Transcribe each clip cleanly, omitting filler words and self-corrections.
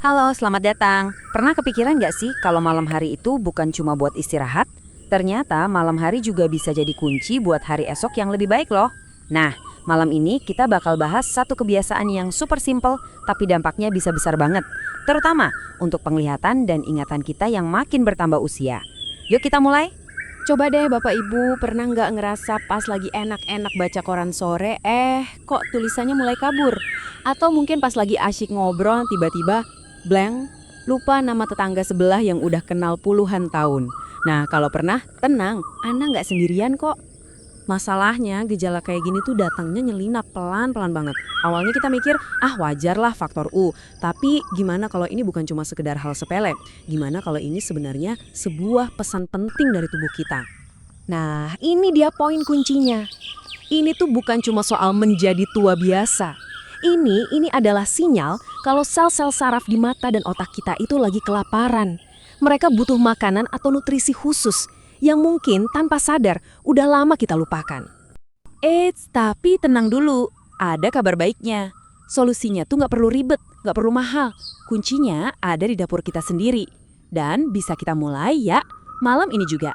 Halo, selamat datang. Pernah kepikiran nggak sih kalau malam hari itu bukan cuma buat istirahat? Ternyata malam hari juga bisa jadi kunci buat hari esok yang lebih baik loh. Nah, malam ini kita bakal bahas satu kebiasaan yang super simple tapi dampaknya bisa besar banget. Terutama untuk penglihatan dan ingatan kita yang makin bertambah usia. Yuk kita mulai. Coba deh Bapak Ibu, pernah nggak ngerasa pas lagi enak-enak baca koran sore, kok tulisannya mulai kabur? Atau mungkin pas lagi asyik ngobrol tiba-tiba blank, lupa nama tetangga sebelah yang udah kenal puluhan tahun. Nah kalau pernah, tenang, Anda nggak sendirian kok. Masalahnya gejala kayak gini tuh datangnya nyelinap pelan-pelan banget. Awalnya kita mikir, wajar lah faktor U. Tapi gimana kalau ini bukan cuma sekedar hal sepele? Gimana kalau ini sebenarnya sebuah pesan penting dari tubuh kita? Nah, ini dia poin kuncinya. Ini tuh bukan cuma soal menjadi tua biasa. Ini adalah sinyal kalau sel-sel saraf di mata dan otak kita itu lagi kelaparan. Mereka butuh makanan atau nutrisi khusus yang mungkin tanpa sadar udah lama kita lupakan. Tapi tenang dulu, ada kabar baiknya. Solusinya tuh nggak perlu ribet, nggak perlu mahal. Kuncinya ada di dapur kita sendiri. Dan bisa kita mulai ya, malam ini juga.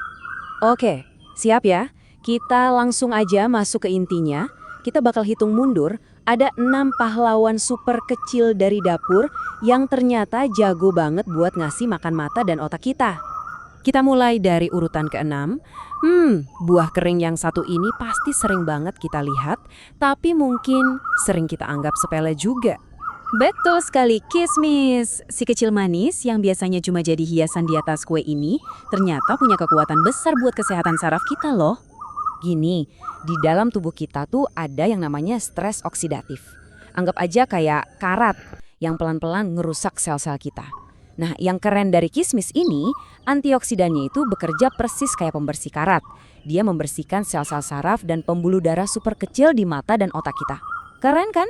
Oke, siap ya? Kita langsung aja masuk ke intinya. Kita bakal hitung mundur, ada 6 pahlawan super kecil dari dapur yang ternyata jago banget buat ngasih makan mata dan otak kita. Kita mulai dari urutan ke-6. Buah kering yang satu ini pasti sering banget kita lihat, tapi mungkin sering kita anggap sepele juga. Betul sekali, kismis. Si kecil manis yang biasanya cuma jadi hiasan di atas kue ini, ternyata punya kekuatan besar buat kesehatan saraf kita loh. Gini, di dalam tubuh kita tuh ada yang namanya stres oksidatif. Anggap aja kayak karat yang pelan-pelan ngerusak sel-sel kita. Nah, yang keren dari kismis ini, antioksidannya itu bekerja persis kayak pembersih karat. Dia membersihkan sel-sel saraf dan pembuluh darah super kecil di mata dan otak kita. Keren kan?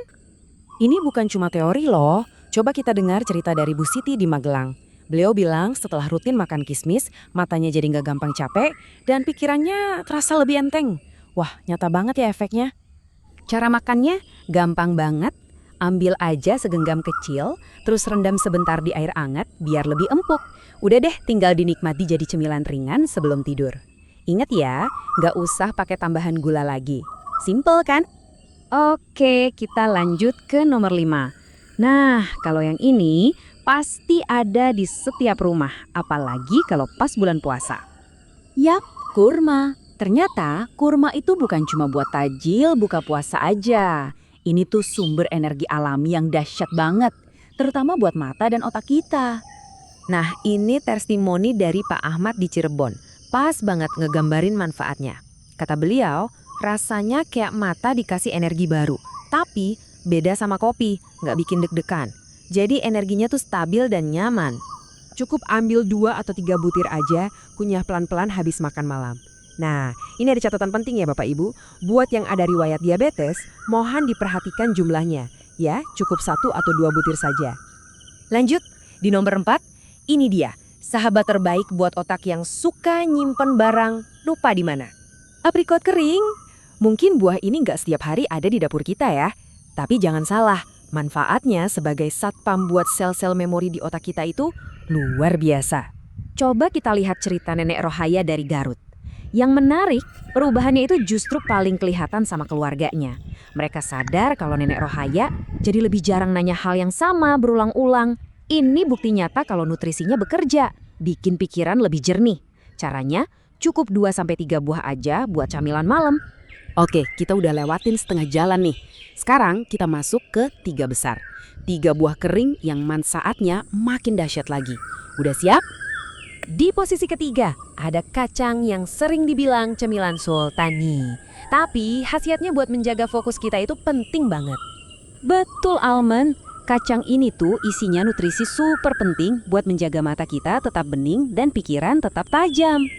Ini bukan cuma teori loh. Coba kita dengar cerita dari Bu Siti di Magelang. Beliau bilang setelah rutin makan kismis, matanya jadi nggak gampang capek dan pikirannya terasa lebih enteng. Wah, nyata banget ya efeknya. Cara makannya gampang banget. Ambil aja segenggam kecil, terus rendam sebentar di air hangat biar lebih empuk. Udah deh, tinggal dinikmati jadi cemilan ringan sebelum tidur. Ingat ya, nggak usah pakai tambahan gula lagi. Simple kan? Oke, kita lanjut ke nomor 5. Nah, kalau yang ini pasti ada di setiap rumah, apalagi kalau pas bulan puasa. Yap, kurma. Ternyata kurma itu bukan cuma buat tajil buka puasa aja. Ini tuh sumber energi alami yang dahsyat banget, terutama buat mata dan otak kita. Nah, ini testimoni dari Pak Ahmad di Cirebon. Pas banget ngegambarin manfaatnya. Kata beliau, rasanya kayak mata dikasih energi baru. Tapi beda sama kopi, nggak bikin deg-degan. Jadi energinya tuh stabil dan nyaman. Cukup ambil 2 atau 3 butir aja, kunyah pelan-pelan habis makan malam. Nah, ini ada catatan penting ya Bapak Ibu. Buat yang ada riwayat diabetes, mohon diperhatikan jumlahnya. Ya, cukup 1 atau 2 butir saja. Lanjut, di nomor 4, ini dia. Sahabat terbaik buat otak yang suka nyimpen barang, lupa di mana. Aprikot kering. Mungkin buah ini nggak setiap hari ada di dapur kita ya. Tapi jangan salah, manfaatnya sebagai satpam buat sel-sel memori di otak kita itu luar biasa. Coba kita lihat cerita Nenek Rohaya dari Garut. Yang menarik, perubahannya itu justru paling kelihatan sama keluarganya. Mereka sadar kalau Nenek Rohaya jadi lebih jarang nanya hal yang sama berulang-ulang. Ini bukti nyata kalau nutrisinya bekerja, bikin pikiran lebih jernih. Caranya, cukup 2-3 buah aja buat camilan malam. Oke, kita udah lewatin setengah jalan nih. Sekarang kita masuk ke 3 besar. 3 buah kering yang manfaatnya makin dahsyat lagi. Udah siap? Di posisi ketiga, ada kacang yang sering dibilang cemilan sultani. Tapi khasiatnya buat menjaga fokus kita itu penting banget. Betul Almond, kacang ini tuh isinya nutrisi super penting buat menjaga mata kita tetap bening dan pikiran tetap tajam.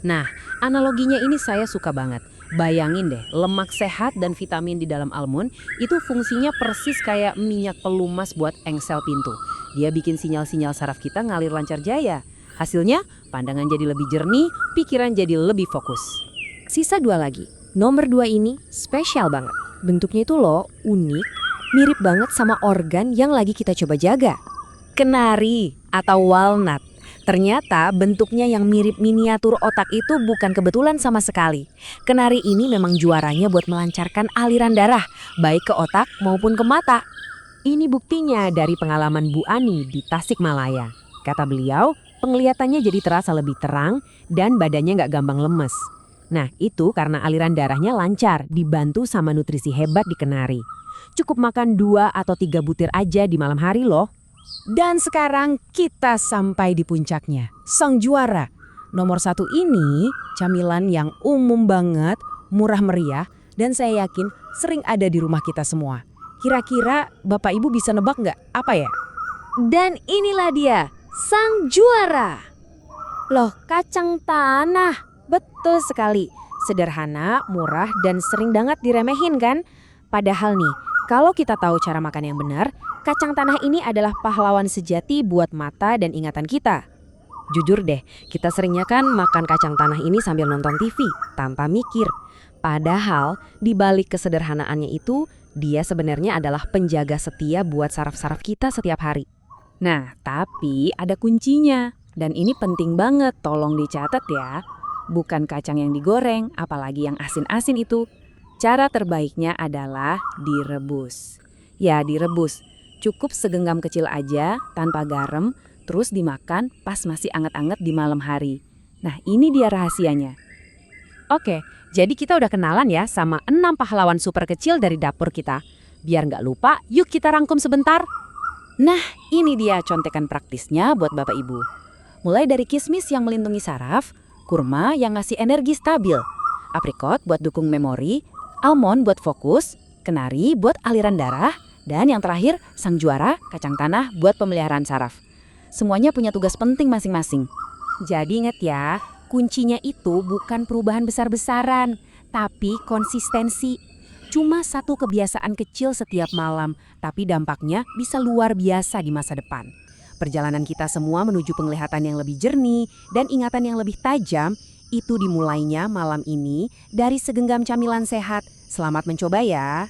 Nah, analoginya ini saya suka banget. Bayangin deh, lemak sehat dan vitamin di dalam almond itu fungsinya persis kayak minyak pelumas buat engsel pintu. Dia bikin sinyal-sinyal saraf kita ngalir lancar jaya. Hasilnya, pandangan jadi lebih jernih, pikiran jadi lebih fokus. Sisa 2 lagi. Nomor 2 ini spesial banget. Bentuknya itu loh unik, mirip banget sama organ yang lagi kita coba jaga. Kenari atau walnut. Ternyata bentuknya yang mirip miniatur otak itu bukan kebetulan sama sekali. Kenari ini memang juaranya buat melancarkan aliran darah, baik ke otak maupun ke mata. Ini buktinya dari pengalaman Bu Ani di Tasikmalaya. Kata beliau, penglihatannya jadi terasa lebih terang dan badannya nggak gampang lemes. Nah, itu karena aliran darahnya lancar, dibantu sama nutrisi hebat di kenari. Cukup makan 2 atau 3 butir aja di malam hari loh. Dan sekarang kita sampai di puncaknya, sang juara. Nomor 1 ini camilan yang umum banget, murah meriah, dan saya yakin sering ada di rumah kita semua. Kira-kira Bapak Ibu bisa nebak nggak apa ya? Dan inilah dia, sang juara. Loh, kacang tanah. Betul sekali. Sederhana, murah, dan sering banget diremehin kan? Padahal nih, kalau kita tahu cara makan yang benar, kacang tanah ini adalah pahlawan sejati buat mata dan ingatan kita. Jujur deh, kita seringnya kan makan kacang tanah ini sambil nonton TV, tanpa mikir. Padahal, di balik kesederhanaannya itu, dia sebenarnya adalah penjaga setia buat saraf-saraf kita setiap hari. Nah, tapi ada kuncinya. Dan ini penting banget, tolong dicatat ya. Bukan kacang yang digoreng, apalagi yang asin-asin itu. Cara terbaiknya adalah direbus. Ya, direbus. Cukup segenggam kecil aja, tanpa garam, terus dimakan pas masih anget-anget di malam hari. Nah, ini dia rahasianya. Oke, jadi kita udah kenalan ya sama 6 pahlawan super kecil dari dapur kita. Biar nggak lupa, yuk kita rangkum sebentar. Nah, ini dia contekan praktisnya buat Bapak Ibu. Mulai dari kismis yang melindungi saraf, kurma yang ngasih energi stabil, aprikot buat dukung memori, almond buat fokus, kenari buat aliran darah, dan yang terakhir, sang juara, kacang tanah buat pemeliharaan saraf. Semuanya punya tugas penting masing-masing. Jadi ingat ya, kuncinya itu bukan perubahan besar-besaran, tapi konsistensi. Cuma satu kebiasaan kecil setiap malam, tapi dampaknya bisa luar biasa di masa depan. Perjalanan kita semua menuju penglihatan yang lebih jernih dan ingatan yang lebih tajam, itu dimulainya malam ini dari segenggam camilan sehat. Selamat mencoba ya.